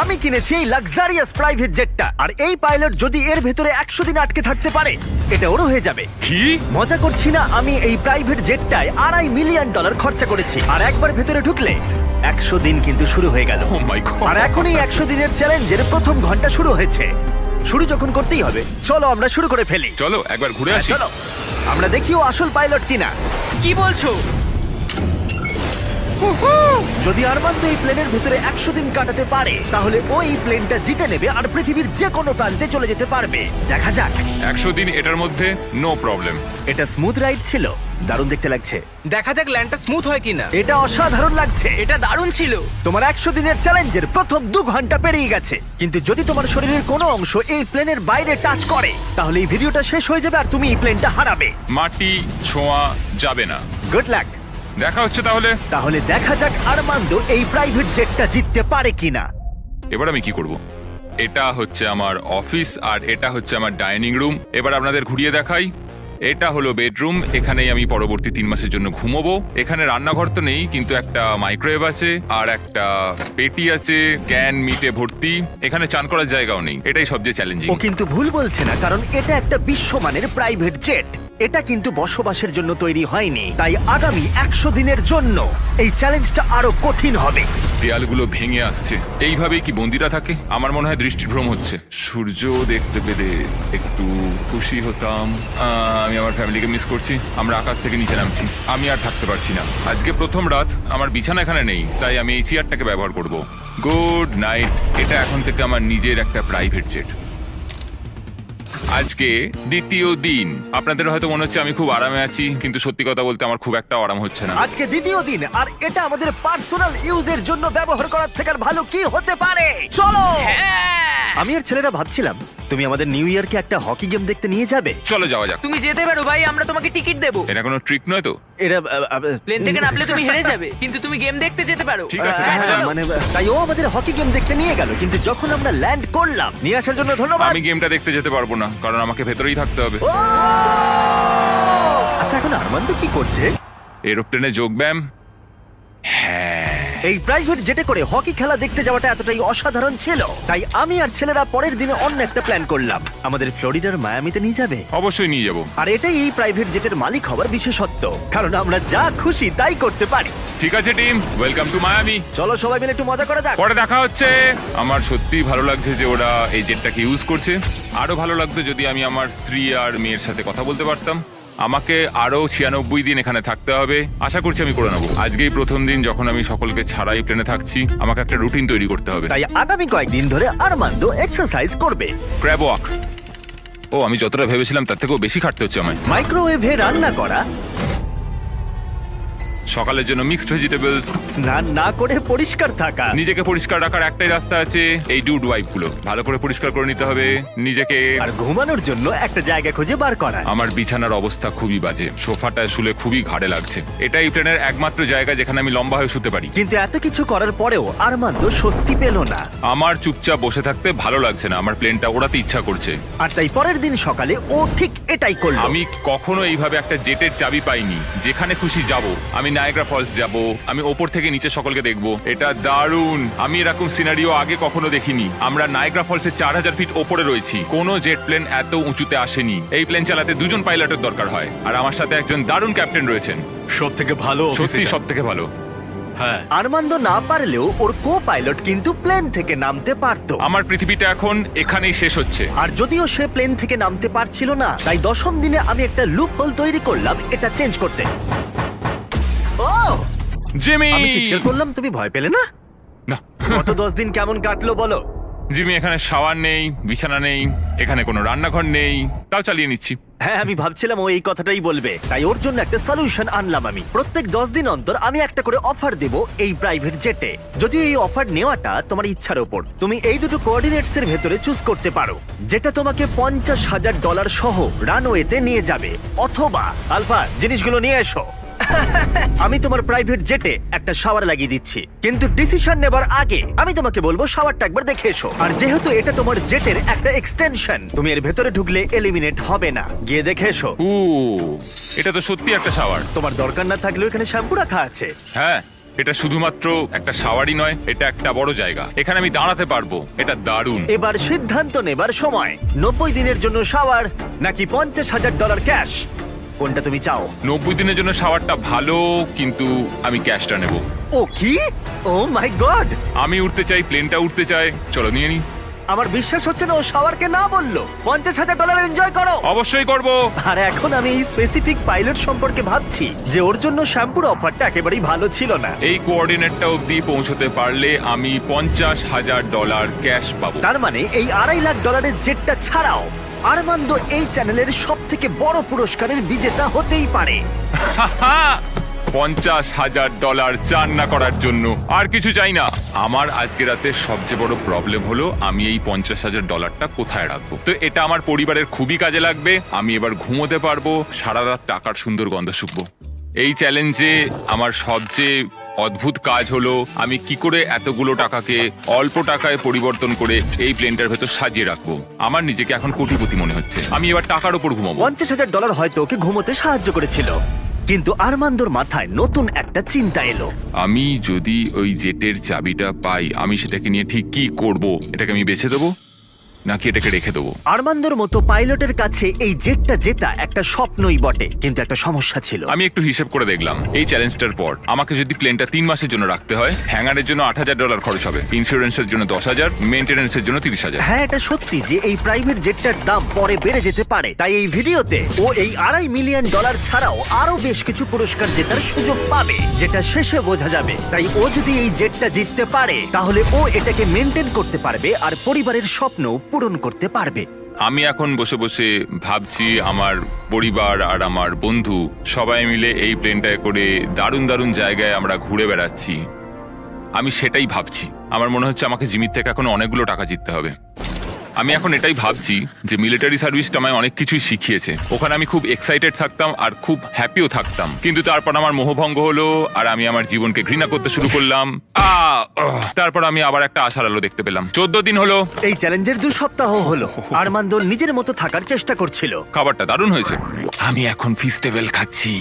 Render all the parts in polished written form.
আমি কিনেছি এই লাক্সারিয়াস প্রাইভেট জেটটা, আর এই পাইলট যদি এর ভেতরে 100 দিন আটকে থাকতে পারে, এটা ওরও হয়ে যাবে। কি? মজা করছি না, আমি এই প্রাইভেট জেটটায় $2.5 মিলিয়ন খরচা করেছি, আর একবার ভেতরে ঢুকলে 100 দিন কিন্তু শুরু হয়ে গেল। ও মাই গড। আর এখন এই 100 দিনের চ্যালেঞ্জের প্রথম ঘন্টা শুরু হয়েছে। শুরু যখন করতেই হবে, চলো আমরা শুরু করে ফেলি। চলো একবার ঘুরে হ্যাঁ, আসি। চলো আমরা দেখি ও আসল পাইলট কিনা। কি বলছো? যদি আরমান্দ এই প্লেনের ভিতরে 100 দিন কাটাতে পারে, তাহলে ও এই প্লেনটা জিতে নেবে আর পৃথিবীর যে কোনো প্রান্তে চলে যেতে পারবে। দেখা যাক। 100 দিন এটার মধ্যে নো প্রবলেম। এটা স্মুথ রাইড ছিল, দারুণ দেখতে লাগছে। দেখা যাক ল্যান্ডটা স্মুথ হয় কিনা। এটা অসাধারণ লাগছে। এটা দারুণ ছিল। তোমার 100 দিনের চ্যালেঞ্জের প্রথম 2 ঘন্টা পেরিয়ে গেছে, কিন্তু যদি তোমার শরীরের কোনো অংশ এই প্লেনের বাইরে টাচ করে, তাহলে এই ভিডিওটা শেষ হয়ে যাবে আর তুমি এই প্লেনটা হারাবে। মাটি ছোঁয়া যাবে না। Good luck. দেখা হচ্ছে তাহলে। তাহলে দেখা যাক আরমান্দ এই প্রাইভেট জেটটা জিততে পারে কিনা। এবার আমি কি করব? এটা হচ্ছে আমার অফিস আর এটা হচ্ছে আমার ডাইনিং রুম। এবার আপনাদের ঘুরিয়ে দেখাই। এটা হলো বেডরুম, এখানেই আমি পরবর্তী 3 মাসের জন্য ঘুমোবো। এখানে রান্নাঘর তো নেই, কিন্তু একটা মাইক্রোওয়েভ আছে আর একটা পেটি আছে ক্যান মিটে ভর্তি। এখানে চান করার জায়গাও নেই, এটাই সবচেয়ে চ্যালেঞ্জিং। ও কিন্তু ভুল বলছে না, কারণ এটা একটা বিশ্বমানের প্রাইভেট জেট। এটা কিন্তু বসবাসের জন্য তৈরি হয়নি, তাই আগামী 100 দিনের জন্য এই চ্যালেঞ্জটা আরো কঠিন হবে। দেয়ালগুলো ভেঙে আসছে। এইভাবেই কি বন্দিরা থাকে? আমার মনে হয় দৃষ্টিভ্রম হচ্ছে। সূর্য দেখতে পেলে একটু খুশি হতাম। আমি আমার ফ্যামিলিকে মিস করছি। আমরা আকাশ থেকে নিচে নামছি, আমি আর থাকতে পারছি না। আজকে প্রথম রাত, আমার বিছানা এখানে নেই, তাই আমি এই চেয়ারটাকে ব্যবহার করব। Good night. এটা এখন থেকে আমার নিজের একটা প্রাইভেট জেট। আজকে দ্বিতীয় দিন। আপনাদের হয়তো মনে হচ্ছে আমি খুব আরামে আছি, কিন্তু সত্যি কথা বলতে আমার খুব একটা আরাম হচ্ছে না। আজকে দ্বিতীয় দিন, আর এটা আমাদের পার্সোনাল ইউজের জন্য ব্যবহার করার থেকে আর ভালো কি হতে পারে। চলো। আমি আর ছেলেরা ভাবছিলাম তুমি আমাদের নিউ ইয়ারকে একটা হকি গেম দেখতে নিয়ে যাবে। চলো যাওয়া যাক। তুমি যেতে পারো ভাই, আমরা তোমাকে টিকিট দেবো। এটা কোনো ট্রিক নয় তো? এরা প্লেন থেকে নামলে তুমি হেরে যাবে, কিন্তু তুমি গেম দেখতে যেতে পারো। ঠিক আছে, হ্যাঁ, হ্যাঁ, চলো। মানে তাই ও আমাদের হকি গেম দেখতে নিয়ে গেল, কিন্তু যখন আমরা ল্যান্ড করলাম, নিয়ে আসার জন্য ধন্যবাদ। আমি গেমটা দেখতে যেতে পারবো না, কারণ আমাকে ভেতরেই থাকতে হবে। ও! আচ্ছা, এখন আরমান্দ কি করছে? এরোপ্লেনে যোগব্যায়াম। হ্যাঁ, এই প্রাইভেট জেটে করে হকি খেলা দেখতে যাওয়াটা এতটাই অসাধারণ ছিল, তাই আমি আর ছেলেরা পরের দিনে অন্য একটা প্ল্যান করলাম। আমাদের ফ্লোরিডার মায়ামিতে নিয়ে যাবে। অবশ্যই নিয়ে যাবো। আর এটাই এই প্রাইভেট জেটের মালিক হওয়ার বিশেষত্ব, কারণ আমরা যা খুশি তাই করতে পারি। ঠিক আছে টিম, ওয়েলকাম টু মায়ামি। চলো সবাই মিলে একটু মজা করা যাক। পরে দেখা হচ্ছে। আমার সত্যিই ভালো লাগছে যে ওরা এই জেটটাকে ইউজ করছে। আরো ভালো লাগতো যদি আমি আমার স্ত্রী আর মেয়ের সাথে কথা বলতে পারতাম। আমাকে আরো 96 দিন এখানে থাকতে হবে। আশা করছি আমি করে নেবো। আজকেই প্রথম দিন যখন আমি সকলকে ছাড়াই প্লেনে থাকছি। আমাকে একটা রুটিন তৈরি করতে হবে। তাই আগামী কয়েকদিন ধরে আরমান্দ এক্সারসাইজ করবে। Crab walk. ও, আমি যতটা ভেবেছিলাম তার থেকেও বেশি খাটতে হচ্ছে আমায়। মাইক্রোওয়েভে রান্না করা, সকালের জন্য মিক্সড ভেজিটেবলস। স্নান না করে পরিষ্কার থাকা। নিজেকে পরিষ্কার রাখার একটাই রাস্তা আছে, এই ডুড ওয়াইপ গুলো ভালো করে পরিষ্কার করে নিতে হবে নিজেকে। আর ঘুমানোর জন্য একটা জায়গা খুঁজে বার করা। আমার বিছানার অবস্থা খুবই বাজে, সোফাটায় শুলে খুবই ঘাড়ে লাগছে। এটা এই প্লেনের একমাত্র জায়গা যেখানে আমি লম্বা হয়ে শুতে পারি। কিন্তু এত কিছু করার পরেও আরমান্দ স্বস্তি পেল না। আমার চুপচাপ বসে থাকতে ভালো লাগছে না, আমার প্লেনটা ওড়াতে ইচ্ছা করছে। আর তাই পরের দিন সকালে ও ঠিক এটাই করলো। আমি কখনো এইভাবে একটা জেটের চাবি পাইনি। যেখানে খুশি যাব। আমি নায়াগ্রা ফলস যাব, আমি ওপর থেকে নিচে সকলকে দেখবো। এটা দারুণ। আমি এরকম সিনারিও আগে কখনো দেখিনি। আমরা নায়াগ্রা ফলসের 4000 ফিট ওপরে রয়েছি। কোনো জেট প্লেন এত উঁচুতে আসেনি। এই প্লেন চালাতে 2 জন পাইলটের দরকার হয়, আর আমার সাথে একজন দারুণ ক্যাপ্টেন রয়েছেন। সব থেকে ভালো সত্যি সব থেকে ভালো। হ্যাঁ, আরমান্দ না পারলেও ওর কো পাইলট কিন্তু প্লেন থেকে নামতে পারতো। আমার পৃথিবীটা এখন এখানেই শেষ হচ্ছে। আর যদিও সে প্লেন থেকে নামতে পারছিল না, তাই 10ম দিনে আমি একটা লুপ হোল তৈরি করলাম এটা চেঞ্জ করতে। ও! জিমি! আমি চিৎকার করলাম, তুমি ভয় পেলে না? না, গত 10 দিন কেমন কাটলো বলো? জিমি, এখানে শাওয়ার নেই, বিছানা নেই, এখানে কোনো রান্নাঘর নেই, তাও চালিয়ে নিচ্ছি। হ্যাঁ, আমি ভাবছিলাম ও এই কথাটাই বলবে, তাই ওর জন্য একটা সলিউশন আনলাম আমি। প্রত্যেক 10 দিন অন্তর আমি একটা করে অফার দেব এই প্রাইভেট জেটে। যদিও এই অফার নেওয়াটা তোমার ইচ্ছার উপর, তুমি এই দুটো কোঅর্ডিনেটস এর ভেতরে চুজ করতে পারো, যেটা তোমাকে $50,000 সহ রানওয়েতে নিয়ে যাবে, অথবা আলফা জিনিসগুলো নিয়ে এসো। আমি তোমার প্রাইভেট জেটে একটা শাওয়ার লাগিয়ে দিচ্ছি, কিন্তু ডিসিশন নেবার আগে আমি তোমাকে বলবো শাওয়ারটা একবার দেখে এসো। আর যেহেতু এটা তোমার জেটের একটা এক্সটেনশন, তুমি এর ভেতরে ঢুকলে এলিমিনেট হবে না। গিয়ে দেখে এসো। এটা তো সত্যি একটা শাওয়ার। তোমার দরকার না থাকলেও এখানে শ্যাম্পু রাখা আছে। হ্যাঁ, এটা শুধুমাত্র একটা শাওয়ারই নয়, এটা একটা বড় জায়গা। এখানে আমি দাঁড়াতে পারবো, এটা দারুণ। এবার সিদ্ধান্ত নেবার সময়। 90 দিনের জন্য শাওয়ার নাকি $50,000 ক্যাশ, কোনটা তুমি চাও? 90 দিনের জন্য শাওয়ারটা ভালো, কিন্তু আমি ক্যাশটা নেব। ও কি? ও মাই গড! আমি উঠতে চাই, প্লেনটা উঠতে চাই। চলো নিয়ে নি। আমার বিশ্বাস হচ্ছে না ও শাওয়ারকে না বললো। $50,000 এনজয় করো। অবশ্যই করব। আর এখন আমি এই স্পেসিফিক পাইলট সম্পর্কে ভাবছি যে ওর জন্য শ্যাম্পুর অফারটা একেবারেই ভালো ছিল না। এই কোঅর্ডিনেটটা অবধি পৌঁছতে পারলে আমি $50,000 ক্যাশ পাবো। তার মানে এই $2.5 লাখ জেটটা ছাড়াও আরমান্দ এই চ্যানেলের সব থেকে বড় পুরস্কারের বিজেতা হতেই পারে। $50,000 চান না করার জন্য আর কিছু চাই না। আমার আজকে রাতে সবচেয়ে বড় প্রবলেম হলো আমি এই $50,000টা কোথায় রাখবো। তো এটা আমার পরিবারের খুবই কাজে লাগবে। আমি এবার ঘুমোতে পারবো, সারা রাত টাকার সুন্দর গন্ধ শুকবো। এই চ্যালেঞ্জে আমার সবচেয়ে অদ্ভুত কাজ হলো আমি কি করে এতগুলো টাকাকে অল্প টাকায় পরিবর্তন করে এই প্লেনটার ভেতর সাজিয়ে রাখবো। আমার নিজেকে এখন কোটিপতি মনে হচ্ছে। আমি এবার টাকার উপর ঘুমাবো। $50,000 হয়তো ওকে ঘুমোতে সাহায্য করেছিল, কিন্তু আরমান্দোর মাথায় নতুন একটা চিন্তা এলো। আমি যদি ওই জেটের চাবিটা পাই, আমি সেটাকে নিয়ে ঠিক কি করব? এটাকে আমি বেছে দেবো নাকি এটাকে রেখে দেবো? আরমান্দোর মতো পাইলটের কাছে এই জেটটা জেতা একটা স্বপ্নই বটে, কিন্তু একটা সমস্যা ছিল। আমি একটু হিসেব করে দেখলাম, এই চ্যালেঞ্জটার পর আমাকে যদি প্লেনটা 3 মাসের জন্য রাখতে হয়, হ্যাঙ্গারের জন্য $8,000 খরচ হবে, ইন্স্যুরেন্সের জন্য $10,000, মেইনটেনেন্সের জন্য $30,000। হ্যাঁ, এটা সত্যি যে এই প্রাইভেট জেটটার দাম পরে বেড়ে যেতে পারে। তাই এই ভিডিওতে ও এই $2.5 মিলিয়ন ছাড়াও আরো বেশ কিছু পুরস্কার জেতার সুযোগ পাবে, যেটা শেষে বোঝা যাবে। তাই ও যদি এই জেটটা জিততে পারে, তাহলে ও এটাকে মেনটেন করতে পারবে আর পরিবারের স্বপ্ন পূরণ করতে পারবে। আমি এখন বসে বসে ভাবছি আমার পরিবার আর আমার বন্ধু সবাই মিলে এই প্লেনটায় করে দারুণ দারুণ জায়গায় আমরা ঘুরে বেড়াচ্ছি। আমি সেটাই ভাবছি। আমার মনে হচ্ছে আমাকে জিমির থেকে এখন অনেকগুলো টাকা জিততে হবে। আমি এখন এটাই ভাবছি যে মিলিটারি সার্ভিসটা আমায় অনেক কিছুই শিখিয়েছে। ওখানে আমি খুব এক্সাইটেড থাকতাম আর খুব হ্যাপিও থাকতাম, কিন্তু তারপর আমার মোহভঙ্গ হলো আর আমি আমার জীবনকে ঘৃণা করতে শুরু করলাম। তারপর আমি আবার একটা আশার আলো দেখতে পেলাম। 14 দিন হলো এই চ্যালেঞ্জের 2 সপ্তাহ হলো আরমান্দো নিজের মতো থাকার চেষ্টা করছিল। খাবারটা দারুণ হয়েছে। আমি এখন ফিস্টেবল খাচ্ছি।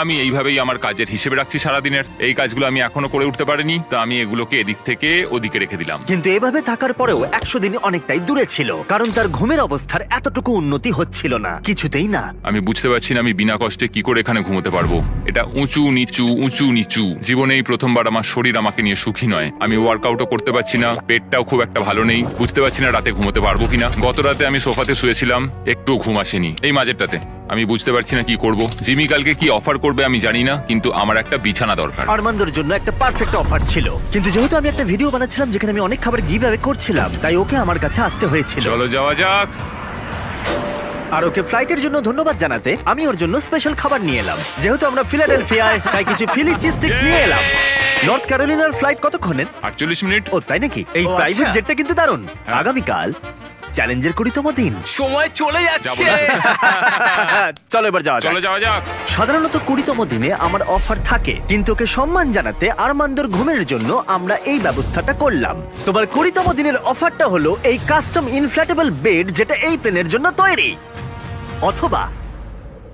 আমি এইভাবেই আমার কাজের হিসেবে রাখছি সারাদিনের। এই কাজগুলো আমি এখনো করে উঠতে পারিনি, তো আমি এগুলোকে এদিক থেকে ওদিকে রেখে দিলাম। কিন্তু এভাবে থাকার পরেও 100 দিন অনেকটাই দূরে ছিল, কারণ তার ঘুমের অবস্থার এতটুকু উন্নতি হচ্ছিল না, কিছুতেই না। আমি বুঝতে পারছি না আমি বিনা কষ্টে কি করে এখানে ঘুমোতে পারবো। এটা উঁচু নিচু উঁচু নিচু। জীবনে এই প্রথমবার আমার শরীর আমাকে নিয়ে সুখী নয়। আমি ওয়ার্কআউটও করতে পারছি না, পেটটাও খুব একটা ভালো নেই। বুঝতে পারছি না রাতে ঘুমোতে পারবো কিনা। গত রাতে আমি সোফাতে শুয়েছিলাম, একটুও ঘুম আসেনি। এই মাঝেরটাতে আমি বুঝতে পারছি না কি করব। জিমি কালকে কি অফার করবে আমি জানি না, কিন্তু আমার একটা বিছানা দরকার। আরমান্দোর জন্য একটা পারফেক্ট অফার ছিল, কিন্তু যেহেতু আমি একটা ভিডিও বানাচ্ছিলাম যেখানে আমি অনেক খাবার গিভ অ্যাওয়ে করছিলাম, তাই ওকে আমার কাছে আসতে হয়েছিল। চলো যাওয়া যাক। আর ওকে ফ্লাইটের জন্য ধন্যবাদ জানাতে আমি ওর জন্য স্পেশাল খাবার নিয়ে এলাম। যেহেতু আমরা ফিলাডেলফিয়ায়, তাই কিছু ফিলি চিজ স্টিক্স নিয়ে এলাম। নর্থ ক্যারোলিনার ফ্লাইট কতক্ষণের? 48 মিনিট। ও তাই নাকি? এই প্রাইভেট জেটটা কিন্তু দারুণ। আগামীকাল চ্যালেঞ্জের 20তম দিন। সময় চলে যাচ্ছে। চলো এবার যাওয়া যাক। চলো যাওয়া যাক। সাধারণত 20তম দিনে আমার অফার থাকে, কিন্তু ওকে সম্মান জানাতে আরমান্দোর ঘুমের জন্য আমরা এই ব্যবস্থাটা করলাম। তোমার 20তম দিনের অফারটা হলো এই কাস্টম ইনফ্ল্যাটেবল বেড, যেটা এই প্লেনের জন্য তৈরি। অথবা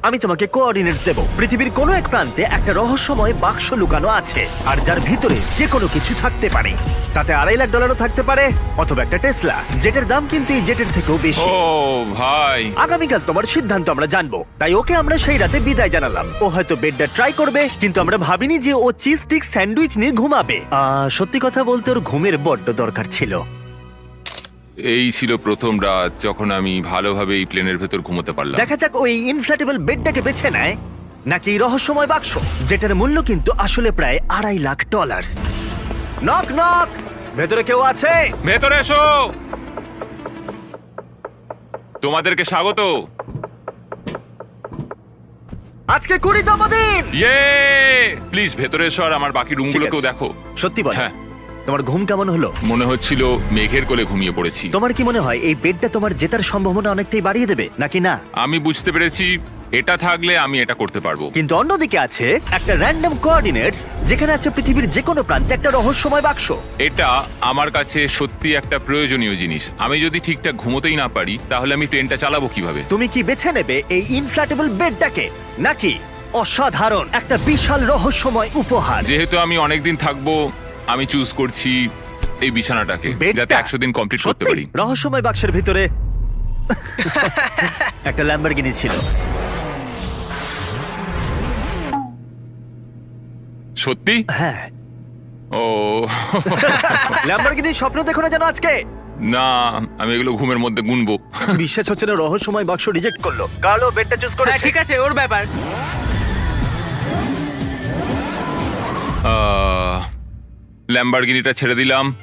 আমি তোমাকে কোঅর্ডিনেটস দেব। পৃথিবীর কোনো এক প্রান্তে একটা রহস্যময় বাক্স লুকানো আছে, আর যার ভিতরে যে কোনো কিছু থাকতে পারে। তাতে $2.5 লাখ থাকতে পারে, অথবা একটা টেসলা, যেটার দাম কিন্তু এই জেটের থেকেও বেশি। ও ভাই, আগামীকাল তোমার সিদ্ধান্ত আমরা জানবো, তাই ওকে আমরা সেই রাতে বিদায় জানালাম। ও হয়তো বেডটা ট্রাই করবে, কিন্তু আমরা ভাবিনি যে ও চিজ স্টিক স্যান্ডউইচ নিয়ে ঘুমাবে। সত্যি কথা বলতে ওর ঘুমের বড্ড দরকার ছিল। এই ছিল প্রথম রাত যখন আমি ভালোভাবে এই প্লেনের ভেতর ঘুমোতে পারলাম। দেখা যাক ওই ইনফ্ল্যাটেবল বেডটাকে বেছে নেয় নাকি এই রহস্যময় বাক্স, যেটার মূল্য কিন্তু আসলে প্রায় $2.5 লাখ। নক নক, ভেতরে কেউ আছে? ভেতরে এসো। তোমাদেরকে স্বাগত। আজকে 20তম দিন। ইয়ে, প্লিজ ভেতরে এসো আর আমার বাকি রুমগুলোকেও ঠিক আছে। দেখো। সত্যি বল, হ্যাঁ। তোমার ঘুম কেমন হলো? মনে হচ্ছিল মেঘের কোলে ঘুমিয়ে পড়েছি। তোমার কি মনে হয় এই বেডটা তোমার জেতার সম্ভাবনা অনেকটাই বাড়িয়ে দেবে নাকি না? আমি বুঝতে পেরেছি এটা থাকলে আমি এটা করতে পারবো। কিন্তু অন্যদিকে আছে একটা র্যান্ডম কোঅর্ডিনেটস, যেখানে আছে পৃথিবীর যে কোনো প্রান্তে একটা রহস্যময় বাক্স। এটা আমার কাছে সত্যি একটা প্রয়োজনীয় জিনিস। আমি যদি ঠিকঠাক ঘুমোতেই না পারি, তাহলে আমি প্লেনটা চালাবো কিভাবে? তুমি কি বেছে নেবে এই ইনফ্ল্যাটেবল বেডটাকে নাকি অসাধারণ, একটা বিশাল রহস্যময় উপহার। যেহেতু আমি অনেকদিন থাকবো, আমি চুজ করছি এই বিছানাটাকে, বেডটা? যাতে 100 দিন কমপ্লিট করতে সত্যি? পারি। রহস্যময় বাক্সের ভিতরে একটা ল্যাম্বরগিনি ছিল। সত্যি? হ্যাঁ, ও ল্যাম্বরগিনির স্বপ্ন দেখো না যেন আজকে। না, আমি এগুলো ঘুমের মধ্যে গুনবো। বিশ্বাস হচ্ছে না, রহস্যময় বাক্স রিজেক্ট করলো। কার্লো বেডটা চুজ হ্যাঁ করেছে। ঠিক আছে, ওর ব্যাপার। ল্যাম্বরগিনিটা ছেড়ে দিলাম।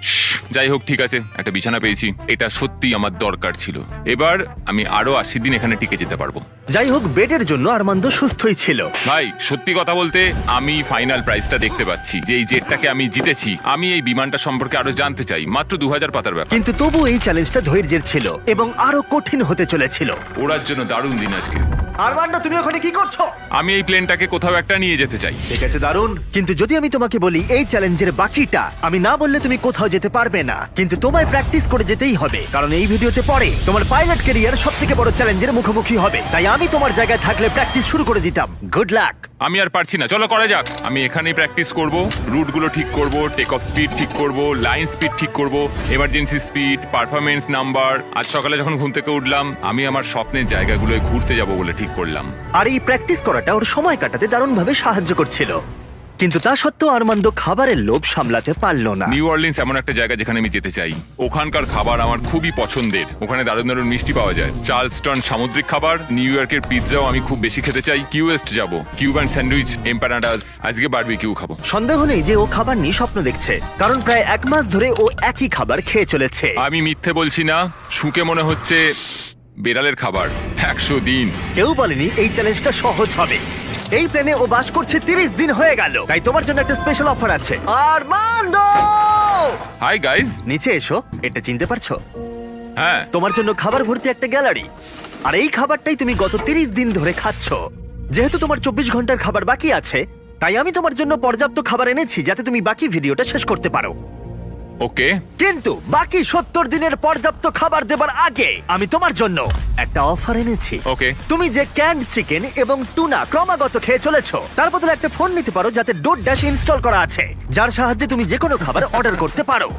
যাই হোক, ঠিক আছে, একটা বিছানা পেয়েছি, এটা সত্যি আমার দরকার ছিল। এবার আমি আরো 80 দিন এখানে টিকে যেতে পারবো। যাই হোক, বেডের জন্য আরমান্দ সুস্থই ছিল। ভাই, সত্যি কথা বলতে আমি ফাইনাল প্রাইসটা দেখতে পাচ্ছি, যে এই জেটটাকে আমি জিতেছি। আমি এই বিমানটা সম্পর্কে আরো জানতে চাই। মাত্র 2000 পাতার ব্যাপার। কিন্তু তবু এই চ্যালেঞ্জটা ধৈর্যের ছিল এবং আরো কঠিন হতে চলেছিল। ওড়ার জন্য দারুণ দিন আজকে। আরমান্দ, তুমি ওখানে কি করছো? আমি এই প্লেনটাকে কোথাও একটা নিয়ে যেতে চাই। ঠিক আছে, দারুণ। কিন্তু যদি আমি তোমাকে বলি এই চ্যালেঞ্জের বাকিটা, আমি না বললে তুমি কোথাও যেতে পারবে না। কিন্তু তোমায় প্র্যাকটিস করে যেতেই হবে, কারণ এই ভিডিওতে পরে তোমার পাইলট ক্যারিয়ার সবথেকে বড় চ্যালেঞ্জের মুখোমুখি হবে। তাই আমি তোমার জায়গায় থাকলে প্র্যাকটিস শুরু করে দিতাম। Good luck. আমি আর পারছি না, চলো করা যাক। আমি এখানেই প্র্যাকটিস করব, রুটগুলো ঠিক করব, টেক অফ স্পিড ঠিক করব, লাইন স্পিড ঠিক করব, এমার্জেন্সি স্পিড, পারফরমেন্স নাম্বার। আজ সকালে যখন ঘুম থেকে উঠলাম, আমি আমার স্বপ্নের জায়গাগুলোয় ঘুরতে যাব বলে ঠিক করলাম। আর এই প্র্যাকটিস করাটা ওর সময় কাটাতে দারুণভাবে সাহায্য করছিল। কিন্তু তা সত্ত্বেও আরমান্দ খাবারের লোভ সামলাতে পারল না। নিউ অর্লিন্স এমন একটা জায়গা যেখানে আমি যেতে চাই। ওখানকার খাবার আমার খুবই পছন্দের। ওখানে দারুণ দারুণ মিষ্টি পাওয়া যায়, চার্লস্টন সামুদ্রিক খাবার, নিউ ইয়র্কের পিৎজাও আমি খুব বেশি খেতে চাই। কিউএস্ট যাব, কিউবান স্যান্ডউইচ, এম্পানাডাস, আজকে বারবিকিউ খাবো। সন্দেহ নেই যে ও খাবার নিয়ে স্বপ্ন দেখছে, কারণ প্রায় 1 মাস ধরে ও একই খাবার খেয়ে চলেছে। আমি মিথ্যে বলছি না, শুকে মনে হচ্ছে বেড়ালের খাবার। 100 দিন। কেউ বলেনি এই চ্যালেঞ্জটা সহজ হবে। এই প্লেনে ও বাস করছে 30 দিন হয়ে গেল, তাই তোমার জন্য একটা স্পেশাল অফার আছে। Armand, hi guys. নিচে এসো। এটা চিনতে পারছো? হ্যাঁ, তোমার জন্য খাবার ভর্তি একটা গ্যালারি। আর এই খাবারটাই তুমি গত 30 দিন ধরে খাচ্ছ। যেহেতু তোমার 24 ঘন্টার খাবার বাকি আছে, তাই আমি তোমার জন্য পর্যাপ্ত খাবার এনেছি যাতে তুমি বাকি ভিডিওটা শেষ করতে পারো। ওকে। কিন্তু বাকি 70 দিনের পর্যাপ্ত খাবার দেবার আগে আমি তোমার জন্য একটা অফার এনেছি। ওকে। তুমি যে ক্যান্ড চিকেন এবং টুনা ক্রমাগত খেয়ে চলেছো, তার বদলে একটা ফোন নিতে পারো যাতে ডোরড্যাশ ইনস্টল করা আছে, যার সাহায্যে তুমি যে কোনো খাবার অর্ডার করতে পারো।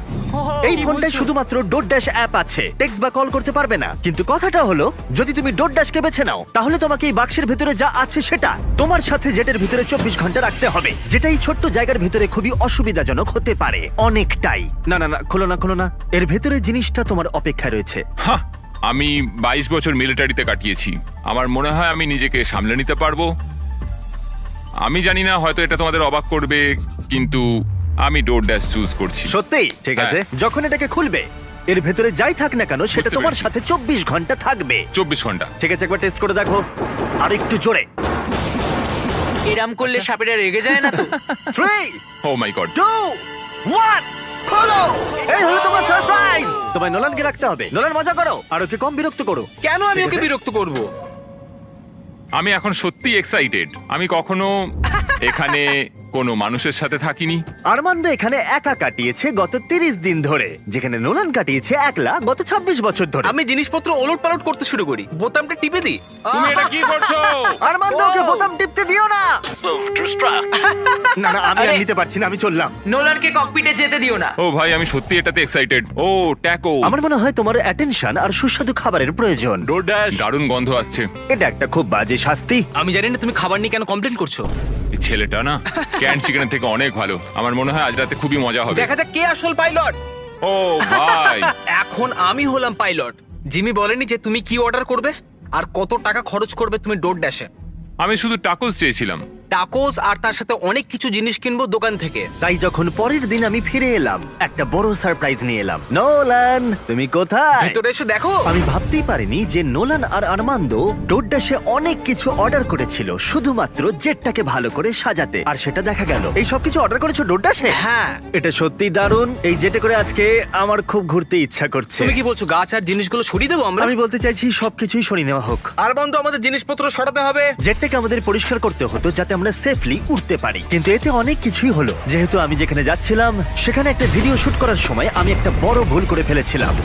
এই ফোনটায় শুধুমাত্র ডোরড্যাশ অ্যাপ আছে, টেক্সট বা কল করতে পারবে না। কিন্তু কথাটা হলো, যদি তুমি ডোরড্যাশকে বেছে নাও, তাহলে তোমাকে এই বাক্সের ভিতরে যা আছে সেটা তোমার সাথে জেটের ভিতরে 24 ঘন্টা রাখতে হবে, যেটা এই ছোট্ট জায়গার ভিতরে খুবই অসুবিধাজনক হতে পারে অনেকটাই। না না না, খোলো না খোলো না, এর ভেতরে জিনিসটা তোমার অপেক্ষায় রয়েছে। হাহ, আমি 22 বছর মিলিটারিতে কাটিয়েছি। আমার মনে হয় আমি নিজেকে সামলে নিতে পারবো। আমি জানি না, হয়তো এটা তোমাদের অবাক করবে, কিন্তু আমি ডোরড্যাশ চুজ করছি। সত্যি? ঠিক আছে। যখন এটাকে খুলবে, এর ভেতরে যাই থাক না কেন সেটা বুঝতে তোমার পেরেছি। সাথে 24 ঘন্টা থাকবে। 24 ঘন্টা। ঠিক আছে, একবার টেস্ট করে দেখো। আর একটু জোরে। এরাম করলে সাপেরা রেগে যায় না তো? 3, ও মাই গড। 2, 1, খোলো। এই হলো তোমার সারপ্রাইজ। তোমায় নোলানকে রাখতে হবে। নোলান, মজা করো আর ওকে কম বিরক্ত করো। কেন আমি ঠিক ওকে আছে? বিরক্ত করব? আমি এখন সত্যি এক্সাইটেড। আমি কখনো এখানে কোনো মানুষের সাথে থাকিনি। আরমান্দ এখানে একা কাটিয়েছে গত 30 দিন ধরে, যেখানে নোলান কাটিয়েছে একলা গত 26 বছর ধরে। আমি জিনিসপত্র ওলট পালট করতে শুরু করি, বোতামটা টিপে দিই। তুমি এটা কি করছো? আরমান্দ, ওকে বোতাম টিপতে দিও না। না না, আমি আর আরে- নিতে পারছি না, আমি চললাম। নোলানকে ককপিটে যেতে দিও না। ও ভাই, আমি সত্যি এটাতে এক্সাইটেড। ও ট্যাকো, আমার মনে হয় তোমার অ্যাটেনশন আর সুস্বাদু খাবারের প্রয়োজন। ডোরড্যাশ। দারুণ গন্ধ আসছে। এটা একটা খুব বাজে শাস্তি। আমি জানি না তুমি খাবার নিয়ে কেন কমপ্লেন করছো। এই ছেলেটা না ক্যান্ড চিকেনের থেকে অনেক ভালো। আমার মনে হয় আজ রাতে খুবই মজা হবে। দেখা যাক কে আসল পাইলট। ও ভাই, এখন আমি হলাম পাইলট। জিমি বলেনি যে তুমি কি অর্ডার করবে আর কত টাকা খরচ করবে তুমি ডোরড্যাশে। আমি শুধু টাকোস চেয়েছিলাম। টাকোস আর তার সাথে অনেক কিছু জিনিস কিনবো দোকান থেকে। তাই যখন পরের দিন আমি ফিরে এলাম, একটা বড় সারপ্রাইজ নিয়ে এলাম। নোলান, তুমি কোথায়? ভেতরে এসে দেখো। আমি ভাবতেই পারিনি যে নোলান আর আরমান্দ ডোরড্যাশে অনেক কিছু অর্ডার করেছিল শুধুমাত্র জেটটাকে ভালো করে সাজাতে, আর সেটা দেখা গেল। এই সব কিছু অর্ডার করেছো ডোরড্যাশে? হ্যাঁ। এটা সত্যি দারুণ। এই জেটে করে আজকে আমার খুব ঘুরতে ইচ্ছা করছে। তুমি কি বলছো গাছ আর জিনিসগুলো সরিয়ে দেবো আমরা? আমি বলতে চাইছি সবকিছুই সরিয়ে নেওয়া হোক। আর বন্ধু, আমাদের জিনিসপত্র সরাতে হবে। জেটটাকে আমাদের পরিষ্কার করতে হতো যাতে আমরা সেফলি উঠতে পারি, কিন্তু এতে অনেক কিছুই হলো। যেহেতু আমি যেখানে যাচ্ছিলাম সেখানে একটা ভিডিও শুট করার সময় আমি একটা বড় ভুল করে ফেলেছিলাম।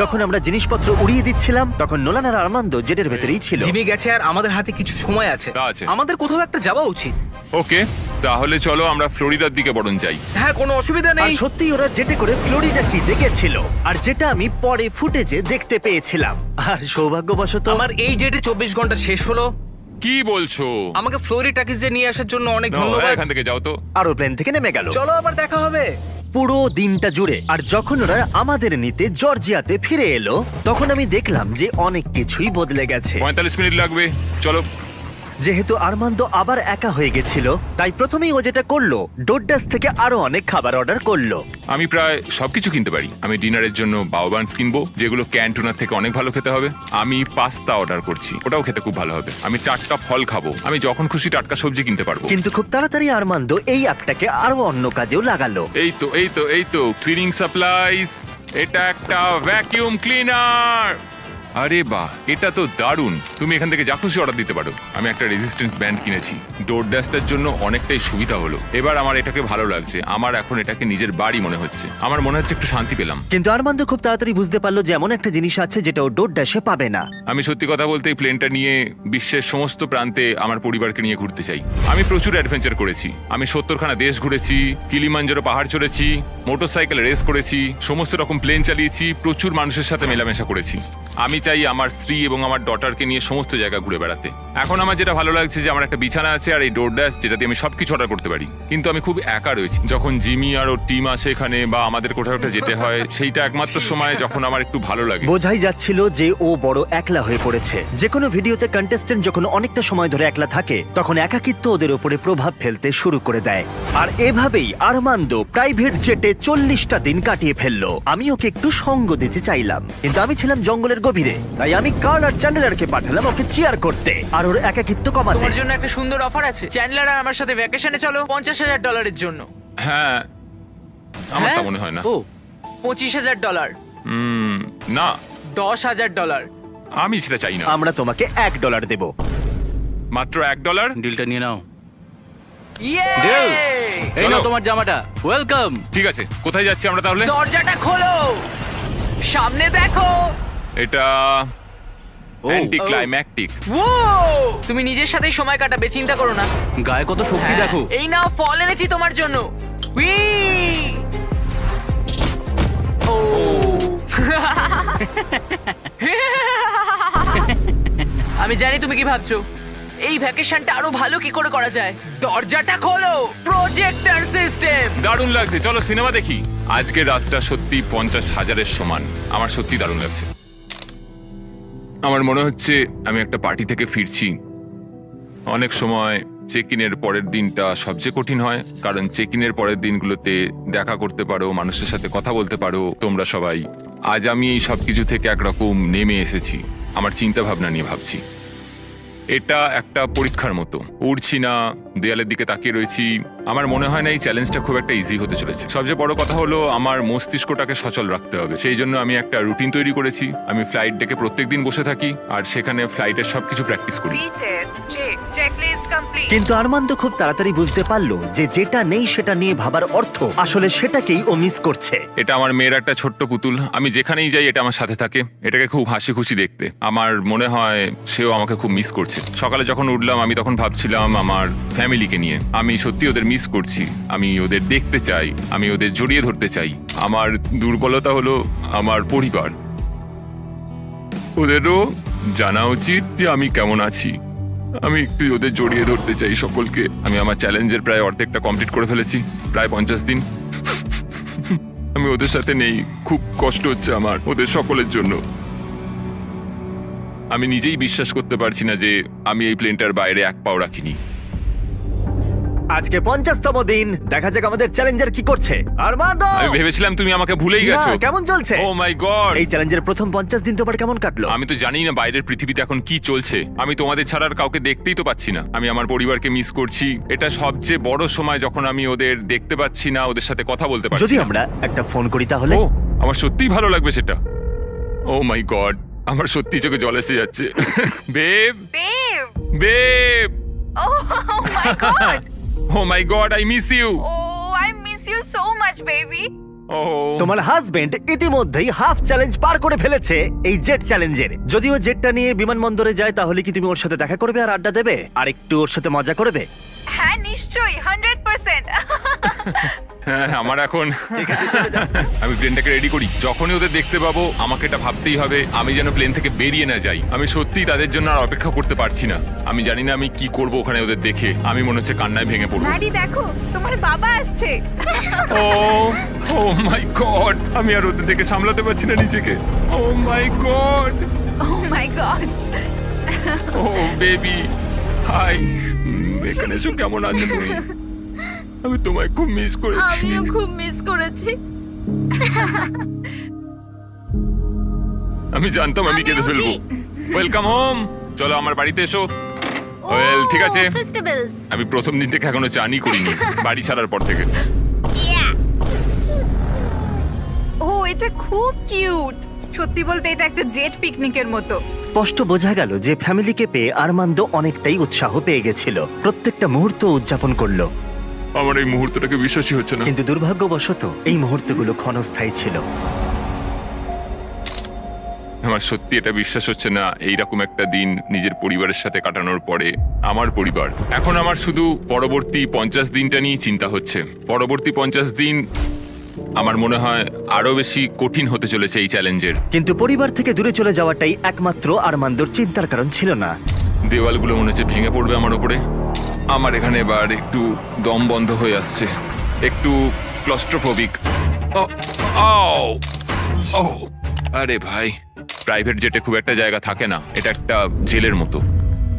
যখন আমরা জিনিসপত্র উড়িয়ে দিচ্ছিলাম তখন নোলান আর আর্মান্দো জেটের ভেতরেই ছিল। জিমি গেছে আর আমাদের হাতে কিছু সময় আছে। তা আছে। আমাদের কোথাও একটা যাওয়া উচিত। ওকে, তাহলে চলো আমরা ফ্লোরিডার দিকে বরং যাই। হ্যাঁ, কোনো অসুবিধা আর নেই। সত্যি ওরা জেটে করে ফ্লোরিডা কিতে গেছিল, আর যেটা আমি পরে ফুটেজে দেখতে পেয়েছিলাম। আর সৌভাগ্যবশত আমার এই জেটে 24 ঘন্টা শেষ হলো। কি বলছো? আমাকে ফ্লোরিডা টাকিজে নিয়ে আসার জন্য অনেক নাও, ধন্যবাদ। এখান থেকে যাও তো। আরো প্লেন থেকে নেমে গেল চলো আবার দেখা হবে। পুরো দিনটা জুড়ে। আর যখন ওরা আমাদের নিতে জর্জিয়াতে ফিরে এলো তখন আমি দেখলাম যে অনেক কিছুই বদলে গেছে। 45 মিনিট লাগবে, চলো। যেহেতু আর্মান্দো আবার একা হয়ে গেছিল তাই প্রথমেই ও যেটা করলো ডোডাস থেকে আরো অনেক খাবার অর্ডার করলো। আমি প্রায় সবকিছু কিনতে পারি। আমি ডিনারের জন্য বাউবান্স কিনবো, যেগুলো ক্যান্টুনার থেকে অনেক ভালো খেতে হবে। আমি পাস্তা অর্ডার করছি, ওটাও খেতে খুব ভালো হবে। আমি টাটকা ফল খাবো, আমি যখন খুশি টাটকা সবজি কিনতে পারবো। কিন্তু খুব তাড়াতাড়ি আর্মান্দো এই অ্যাপটাকে আরো অন্য কাজেও লাগালো। এই তো ক্লিনিং সাপ্লাইজ। এটা একটা ভ্যাকিউম ক্লিনার। আরে বাহ, এটা তো দারুণ। তুমি এখান থেকে যা খুশি অর্ডার দিতে পারো। আমি একটা রেজিস্ট্যান্স ব্যান্ড কিনেছি, ডোর ড্যাশটার জন্য অনেকটাই সুবিধা হলো। এবার আমার এটাকে ভালো লাগছে। আমার এখন এটাকে নিজের বাড়ি মনে হচ্ছে। আমার মনে হচ্ছে একটু শান্তি পেলাম। কিন্তু আর্মান্দো খুব তাড়াতাড়ি বুঝতে পারলো যে এমন একটা জিনিস আছে যেটা ও ডোডাসে পাবে না। আমি সত্যি কথা বলতে এই প্লেনটা নিয়ে বিশ্বের সমস্ত প্রান্তে আমার পরিবারকে নিয়ে ঘুরতে চাই। আমি প্রচুর অ্যাডভেঞ্চার করেছি। আমি 70খানা দেশ ঘুরেছি, কিলিমাঞ্জারো পাহাড় চড়েছি, মোটরসাইকেল রেস করেছি, সমস্ত রকম প্লেন চালিয়েছি, প্রচুর মানুষের সাথে মেলামেশা করেছি। আমি চাই আমার স্ত্রী এবং আমার ডটারকে নিয়ে সমস্ত জায়গা ঘুরে বেড়াতে। এখন আমার যেটা ভালো লাগছে যে আমার একটা বিছানা আছে আর এই ডোরড্যাশ, যেটা দিয়ে আমি সবকিছু অর্ডার করতে পারি। কিন্তু আমি খুব একা রয়েছি। যখন জিমি আর ওর টিম আসে এখানে বা আমাদের কোথাও একটা যেতে হয়, সেইটা একমাত্র সময় যখন আমার একটু ভালো লাগে। বোঝাই যাচ্ছিল যে ও বড় একলা হয়ে পড়েছে। যে কোনো ভিডিওতে কন্টেস্টেন্ট যখন অনেকটা সময় ধরে একলা থাকে তখন একাকিত্ব ওদের উপরে প্রভাব ফেলতে শুরু করে দেয়। আর এভাবেই আর্মান্দো প্রাইভেট জেটে 40টা দিন কাটিয়ে ফেললো। আমি ওকে একটু সঙ্গ দিতে চাইলাম, কিন্তু আমি ছিলাম জঙ্গলের গভীরে, তাই আমি কার্ল আর চ্যান্ডেলারকে পাঠালাম ওকে চিয়ার করতে আর ওর একাকিত্ব কমাতে। তোমার জন্য একটা সুন্দর অফার আছে। চ্যান্ডলার আর আমার সাথে ভ্যাকেশনে চলো $50,000 জন্য। হ্যাঁ, আমার তা হ্যাঁ? মনে হয় না। ও, $25,000, না, $10,000। আমি সেটা চাই না। আমরা তোমাকে $1 দেব। মাত্র $1? ডিলটা নিয়ে নাও। ইয়ে! Deal! এই চলো। নাও তোমার জামাটা, ওয়েলকাম। ঠিক আছে, কোথায় যাচ্ছি আমরা তাহলে? দরজাটা খোলো, সামনে দেখো। এটা ও, অ্যান্টি ক্লাইম্যাকটিক। ও, তুমি নিজের সাথে সময় কাটাবে, চিন্তা করো না। গায়ে কত শক্তি হ্যাঁ, দেখো। এই নাও ফল এনেছি তোমার জন্য। উই! ও। আমি জানি তুমি কি ভাবছো, এই ভ্যাকেশনটা আরো ভালো কি করে করা যায়। দরজাটা খোলো, প্রজেক্টর সিস্টেম। দারুণ লাগছে, চলো সিনেমা দেখি। আজকের রাতটা সত্যি 50,000-এর সমান। আমার সত্যি দারুণ লাগছে। আমার মনে হচ্ছে আমি একটা পার্টি থেকে ফিরছি। অনেক সময় চেক ইনের পরের দিনটা সবচেয়ে কঠিন হয়, কারণ চেক ইনের পরের দিনগুলোতে দেখা করতে পারো, মানুষের সাথে কথা বলতে পারো তোমরা সবাই। আজ আমি এই সব কিছু থেকে একরকম নেমে এসেছি। আমার চিন্তা ভাবনা নিয়ে ভাবছি। এটা একটা পরীক্ষার মতো। উড়ছি না, দেয়ালের দিকে তাকিয়ে রয়েছি। আমার মনে হয় না এই চ্যালেঞ্জটা খুব একটা ইজি হতে চলেছে। সবচেয়ে বড় কথা হলো আমার মস্তিষ্কটাকে সচল রাখতে হবে। সেই জন্য আমি একটা রুটিন তৈরি করেছি। আমি ফ্লাইট ডেকে প্রত্যেকদিন বসে থাকি আর সেখানে ফ্লাইটের সবকিছু প্র্যাকটিস করি। কিন্তু আর্মান্দো খুব তাড়াতাড়ি বুঝতে পারলো যে যেটা নেই সেটা নিয়ে ভাবার অর্থ আসলে সেটাকেই ও মিস করছে। এটা আমার মেয়ের একটা ছোট্ট পুতুল। আমি যেখানেই যাই এটা আমার সাথে থাকে। এটাকে খুব হাসি খুশি দেখতে। আমার মনে হয় সেও আমাকে খুব মিস করছে। সকালে যখন উঠলাম আমি তখন ভাবছিলাম আমার ফ্যামিলিকে নিয়ে। আমি সত্যি ওদের মিস করছি। আমি ওদের দেখতে চাই, আমি ওদের জড়িয়ে ধরতে চাই। আমার দুর্বলতা হলো আমার পরিবার। ওদেরও জানা উচিত যে আমি কেমন আছি। আমি একটু ওদের জড়িয়ে ধরতে চাই সকলকে। আমি আমার চ্যালেঞ্জের প্রায় অর্ধেকটা কমপ্লিট করে ফেলেছি, প্রায় 50 দিন। আমি ওদের সাথে নেই, খুব কষ্ট হচ্ছে আমার ওদের সকলের জন্য। আমি নিজেই বিশ্বাস করতে পারছি না যে আমি এই প্লেনটার বাইরে এক পাও রাখিনি। আজকে 50তম দিন, দেখা যাক আমাদের চ্যালেঞ্জার কি করছে। আর্মান্দো, আমি ভেবেছিলাম তুমি আমাকে ভুলেই গেছো। না, কেমন চলছে? ও মাই গড! এই চ্যালেঞ্জের প্রথম 50 দিন তোমার কেমন কাটলো? আমি তো জানি না বাইরের পৃথিবীতে এখন কি চলছে। আমি তোমাদের ছাড়া আর কাউকে দেখতেই তো পাচ্ছি না। আমি আমার পরিবারকে মিস করছি। এটা সবচেয়ে বড় সময় যখন আমি ওদের দেখতে পাচ্ছি না, ওদের সাথে কথা বলতে পারছি যদি না। আমরা একটা ফোন করি তাহলে? ও, আমার সত্যিই ভালো লাগবে সেটা। ও মাই গড, আমার সত্যি চোখে জল এসে যাচ্ছে। Babe, Babe! Babe, Oh my god! Oh my god, I miss you. Oh, I miss you so much, baby. ও তোমার হাজবেন্ড ইতিমধ্যেই হাফ চ্যালেঞ্জ পার করে ফেলেছে এই জেট চ্যালেঞ্জের। যদিও জেটটা নিয়ে বিমানবন্দরে যায়, তাহলে কি তুমি ওর সাথে দেখা করবে আর আড্ডা দেবে আর একটু ওর সাথে মজা করবে? হ্যাঁ নিশ্চয়ই 100%। হ্যাঁ, আমার এখন আমি প্লেনটাকে রেডি করি। যখনই ওদের দেখতে পাবো আমাকে এটা ভাবতেই হবে আমি যেন প্লেন থেকে বেরিয়ে না যাই। আমি সত্যিই তাদের জন্য আর অপেক্ষা করতে পারছি না। আমি জানি না আমি কি করব ওখানে ওদের দেখে। আমি মনে হচ্ছে কান্নায় ভেঙে পড়বো। ম্যাডি দেখো, তোমার বাবা আসছে। ও ও মাই গড, আমি আর ওদের দেখে সামলাতে পারছি না নিজেকে। ও my god, O my god. O baby, high. এখানে এসো, কেমন আছো তুমি? আমি তোমায় খুব মিস করেছি। আমিও খুব মিস করেছি। আমি জানতাম আমি কেঁদে ফেলবো। ওয়েলকাম হোম, চলো আমার বাড়িতে এসো। ওয়েল ঠিক আছে, ফেস্টিভ্যালস আমি প্রথম দিন থেকে এখনো চানই করিনি, বাড়ি ছাড়ার পর থেকে। ও এটা খুব কিউট। সত্যি বলতে এটা একটা জেট পিকনিকের মতো। স্পষ্ট বোঝা গেল যে ফ্যামিলিকে পেয়ে আরমান্দ অনেকটাই উৎসাহ পেয়ে গেছিল। প্রত্যেকটা মুহূর্ত উদযাপন করলো। আমার এই মুহূর্তটাকে বিশ্বাসই হচ্ছে না। কিন্তু দুর্ভাগ্যবশত এই মুহূর্তগুলো ক্ষণস্থায়ী ছিল। আমার সত্যি এটা বিশ্বাস হচ্ছে না, এইরকম একটা দিন নিজের পরিবারের সাথে কাটানোর পরে। আমার পরিবার এখন আমার শুধু পরবর্তী 50 দিনটা নিয়ে চিন্তা হচ্ছে। পরবর্তী 50 দিন আমার মনে হয় আরো বেশি কঠিন হতে চলেছে এই চ্যালেঞ্জের। কিন্তু পরিবার থেকে দূরে চলে যাওয়াটাই একমাত্র আরমান্দর চিন্তার কারণ ছিল না। দেওয়ালগুলো মনে হচ্ছে ভেঙে পড়বে আমার উপরে। আমার এখানে এবার একটু দম বন্ধ হয়ে আসছে, একটু ক্লস্ট্রোফোবিক। আরে ভাই, প্রাইভেট জেটে খুব একটা জায়গা থাকে না, এটা একটা জেলের মতো।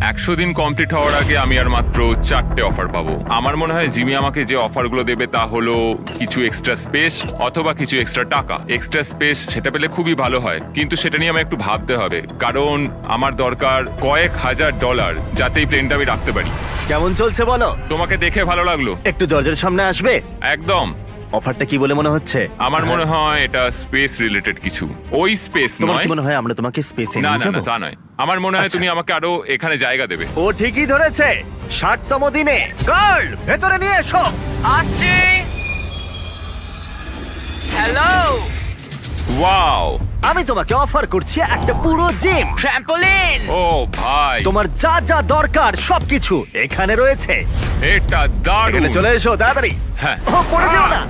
100 দিন কমপ্লিট হওয়ার আগে আমি আর মাত্র 4টে অফার পাবো। আমার মনে হয় জিমি আমাকে যে অফারগুলো দেবে তা হলো কিছু এক্সট্রা স্পেস অথবা কিছু এক্সট্রা টাকা। এক্সট্রা স্পেস সেটা পেলে খুবই ভালো হয়, কিন্তু সেটা নিয়ে আমায় একটু ভাবতে হবে, কারণ আমার দরকার কয়েক হাজার ডলার যাতে এই প্লেনটা আমি রাখতে পারি। কেমন চলছে বলো? তোমাকে দেখে ভালো লাগলো। একটু দরজার সামনে আসবে? একদম। অফারটা কি বলে মনে হচ্ছে? আমার মনে হয় এটা স্পেস রিলেটেড কিছু। ওই স্পেস তোমার নয়। কি মনে হয় আমরা তোমাকে স্পেসে না নিয়ে না যাবো? না, তা নয়। আমার মনে হয় আচ্ছা। তুমি আমাকে আরো এখানে জায়গা দেবে। ও ঠিকই ধরেছে। 60তম দিনে গার্ল ভেতরে নিয়ে এসো। আসছে। হ্যালো। ওয়াও, আমি তোমাকে অফার করছি একটা পুরো জিম। ট্র্যাম্পোলিন। ও ভাই, তোমার যা যা দরকার সবকিছু এখানে রয়েছে। এটা দারুণ। এখানে চলে এসো তাড়াতাড়ি। হ্যাঁ। ও পড়ে যেও না।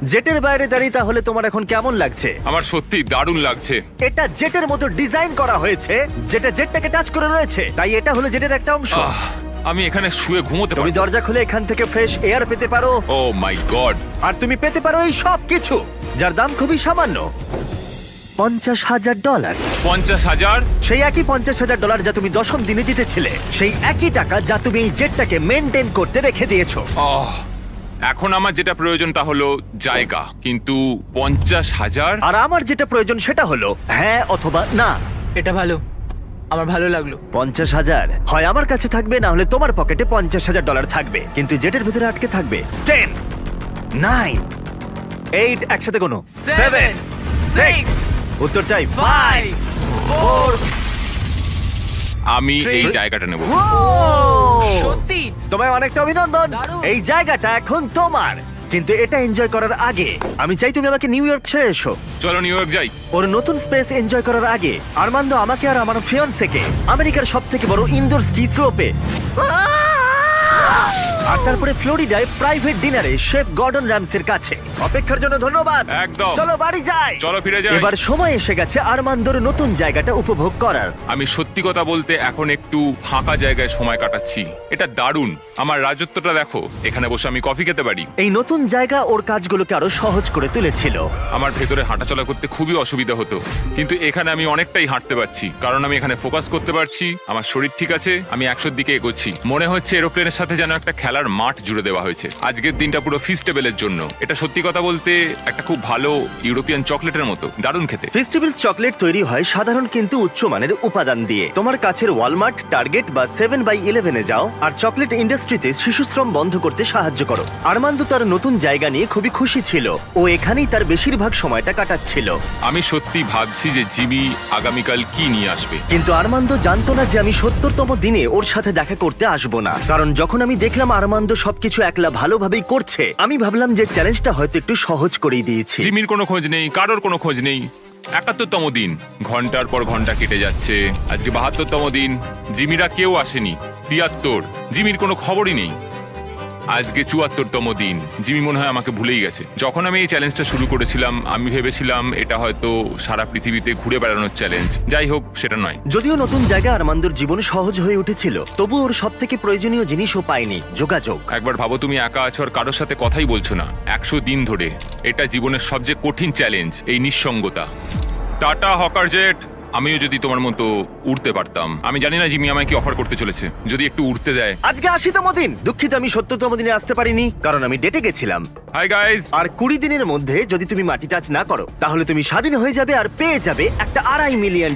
জেটের বাইরে দাঁড়িয়ে তাহলে তোমার এখন কেমন লাগছে? আমার সত্যি দারুণ লাগছে। এটা জেটের মতো ডিজাইন করা হয়েছে, যেটা জেটটাকে টাচ করে রয়েছে, তাই এটা হলো জেটের একটা অংশ। আমি এখানে শুয়ে ঘুমোতে তুমি পারি। দরজা খুলে এখান থেকে ফ্রেশ এয়ার পেতে পারো, ও মাই গড। আর তুমি পেতে পারো এই সব কিছু যার দাম খুবই সামান্য, $50,000। 50,000? সেই একই $50,000 যা তুমি 10ম দিনে জিতেছিলে, সেই একই টাকা যা তুমি এই জেটটাকে মেনটেন করতে রেখে দিয়েছো। এখন আমার যেটা প্রয়োজন তা হলো জায়গা, কিন্তু 50,000? আর আমার যেটা প্রয়োজন সেটা হলো হ্যাঁ অথবা না। এটা ভালো, আমার ভালো লাগলো। 50,000 হয় আমার কাছে থাকবে, না হলে তোমার পকেটে $50,000 থাকবে, কিন্তু জেটের ভিতরে আটকে থাকবে 10, 9, 8, একসাথে কোনো 7, 6, উত্তর চাই 5, 4। আমি এই 3 জায়গাটা নেব। সত্যি তোমায় অনেকটা অভিনন্দন। দারুণ। এই জায়গাটা এখন তোমার, কিন্তু এটা এনজয় করার আগে আমি চাই তুমি আমাকে নিউ ইয়র্ক ছেড়ে এসো। চলো নিউ ইয়র্ক যাই। ওর নতুন স্পেস এনজয় করার আগে আরমান্দো আমাকে আর আমার ফিয়ান্সেকে আমেরিকার সবথেকে বড় ইনডোর স্কি স্লোপে আর তারপরে ফ্লোরিডায় প্রাইভেট ডিনারে শেফ গর্ডন র্যামসের কাছে। অপেক্ষার জন্য ধন্যবাদ। একদম। চলো বাড়ি যাই। চলো ফিরে যাই। এবার সময় এসে গেছে আরমান্দোর নতুন জায়গাটা উপভোগ করার। আমি সত্যি কথা বলতে এখন একটু ফাঁকা জায়গায় সময় কাটাচ্ছি। এটা দারুণ। আমার রাজত্বটা দেখো, এখানে বসে আমি কফি খেতে পারি। এই নতুন জায়গা ওর কাজগুলোকে আরো সহজ করে তুলেছিল। আমার ভেতরে হাঁটাচলা করতে খুবই অসুবিধা হতো, কিন্তু এখানে আমি অনেকটাই হাঁটতে পারছি, কারণ আমি এখানে ফোকাস করতে পারছি। আমার শরীর ঠিক আছে, আমি 100-র দিকে এগোচ্ছি। মনে হচ্ছে এরোপ্লেনের সাথে যেন একটা খেলার মাঠ জুড়ে দেওয়া হয়েছে। আজকের দিনটা পুরো ফিস্টেবলের জন্য। এটা সত্যি কথা বলতে একটা খুব ভালো ইউরোপিয়ান চকলেটের মতো, দারুণ খেতে। ফেস্টিভ্যালস চকলেট তৈরি হয় সাধারণ কিন্তু উচ্চমানের উপাদান দিয়ে। তোমার কাছের ওয়ালমার্ট, টার্গেট বা 7/11 যাও আর চকলেট ইন্ডাস্ট্রিতে শিশুশ্রম বন্ধ করতে সাহায্য করো। আরমান্দো তার নতুন জায়গা নিয়ে খুবই খুশি ছিল। ও এখানেই তার বেশিরভাগ সময়টা কাটাচ্ছিল। আমি সত্যি ভাবছি যে জিমি আগামীকাল কি নিয়ে আসবে। কিন্তু আরমান্দো জানতো না যে আমি 70তম দিনে ওর সাথে দেখা করতে আসবো না, কারণ যখন আমি দেখলাম আরমান্দ সবকিছু একলা ভালোভাবেই করছে, আমি ভাবলাম যে চ্যালেঞ্জটা হয়তো একটু সহজ করেই দিয়েছি। জিমির কোনো খোঁজ নেই, কারোর কোনো খোঁজ নেই। ৭১তম দিন, ঘন্টার পর ঘন্টা কেটে যাচ্ছে। আজকে ৭২তম দিন, জিমিরা কেউ আসেনি। ৭৩, জিমির কোনো খবরই নেই। আজকে ৭৪তম দিন, জিমি মনে হয় আমাকে ভুলেই গেছে। যখন আমি এই চ্যালেঞ্জটা শুরু করেছিলাম, আমি ভেবেছিলাম এটা হয়তো সারা পৃথিবীতে ঘুরে বেড়ানোর চ্যালেঞ্জ। যাই হোক, সেটা নয়। যদিও নতুন জায়গায় আরমান্দর জীবন সহজ হয়ে উঠেছিল, তবু ওর সব থেকে প্রয়োজনীয় জিনিসও পায়নি, যোগাযোগ। একবার ভাবো, তুমি একা আছো আর কারোর সাথে কথাই বলছো না ১০০ দিন ধরে। এটা জীবনের সবচেয়ে কঠিন চ্যালেঞ্জ, এই নিঃসঙ্গতা। টাটা হকার জেট, আমিও যদি তোমার মতো উড়তে পারতাম। আমি জানি না জিমি আমায় কি অফার করতে চলেছে, যদি একটু উড়তে দেয়। আজকে ৮০তম দিন। দুঃখিত আমি ৭০তম দিনে আসতে পারিনি, কারণ আমি ডেটে গেছিলাম। Hi guys. আর ২০ দিনের মধ্যে যদি তুমি মাটি টাচ না করো, তাহলে তুমি স্বাধীন হয়ে যাবে আর পেয়ে যাবে একটা $২.৫ মিলিয়ন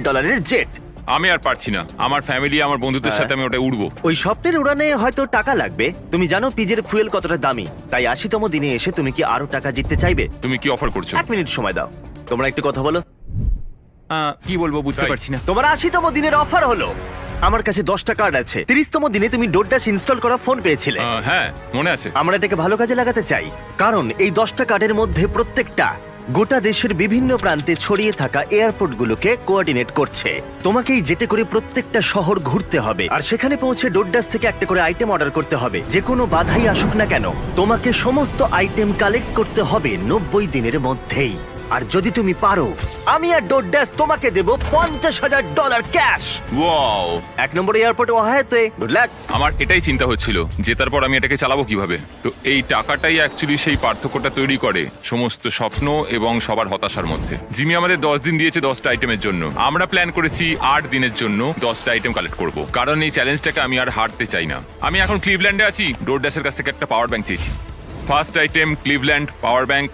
জেট। আমি আর পারছি না, আমার ফ্যামিলি, আমার বন্ধুদের সাথে আমি ওটা উড়বো। ওই স্বপ্নের উড়ানে হয়তো টাকা লাগবে। তুমি জানো পিজের ফুয়েল কতটা দামি, তাই ৮০তম দিনে এসে তুমি কি আরো টাকা জিততে চাইবে? তুমি কি অফার করছো? ১ মিনিট সময় দাও, তোমরা একটু কথা বলো। কি বলবো বুঝতে তাই। পারছি না। তোমার ৮০তম দিনের অফার হলো, আমার কাছে 10টা কার্ড আছে। ৩০তম দিনে তুমি ডোরড্যাশ ইনস্টল করা ফোন পেয়েছিলে। হ্যাঁ, মনে আছে। আমরা এটাকে ভালো কাজে লাগাতে চাই, কারণ এই 10টা কার্ডের মধ্যে প্রত্যেকটা গোটা দেশের বিভিন্ন প্রান্তে ছড়িয়ে থাকা এয়ারপোর্টগুলোকে কোঅর্ডিনেট করছে। তোমাকেই যেতে করে প্রত্যেকটা শহর ঘুরতে হবে, আর সেখানে পৌঁছে ডোরড্যাশ থেকে একটা করে আইটেম অর্ডার করতে হবে। যে কোনো বাধাই আসুক না কেন, তোমাকে সমস্ত আইটেম কালেক্ট করতে হবে ৯০ দিনের মধ্যেই। আর যদি তুমি পারো, আমি আর ডোরড্যাশ তোমাকে দেব $৫০,০০০ ক্যাশ। ওয়াও, ১ নম্বর এয়ারপোর্টে ওয়াহাতে। Good luck. আমার এটাই চিন্তা হচ্ছিল, জেতার পর আমি এটাকে চালাবো কিভাবে। তো এই টাকাটাই অ্যাকচুয়ালি সেই পার্থক্যটা তৈরি করে সমস্ত স্বপ্ন এবং সবার হতাশার মধ্যে। জিমি আমাদের 10 দিন দিয়েছে 10টা আইটেমের জন্য। আমরা প্ল্যান করেছি 8 দিনের জন্য 10টা আইটেম কালেক্ট করব, কারণ এই চ্যালেঞ্জটাকে আমি আর হারতে চাই না। আমি এখন ক্লিভল্যান্ডে আছি, ডোরড্যাশের কাছ থেকে একটা পাওয়ার ব্যাংক চেয়েছি। First item Cleveland power bank.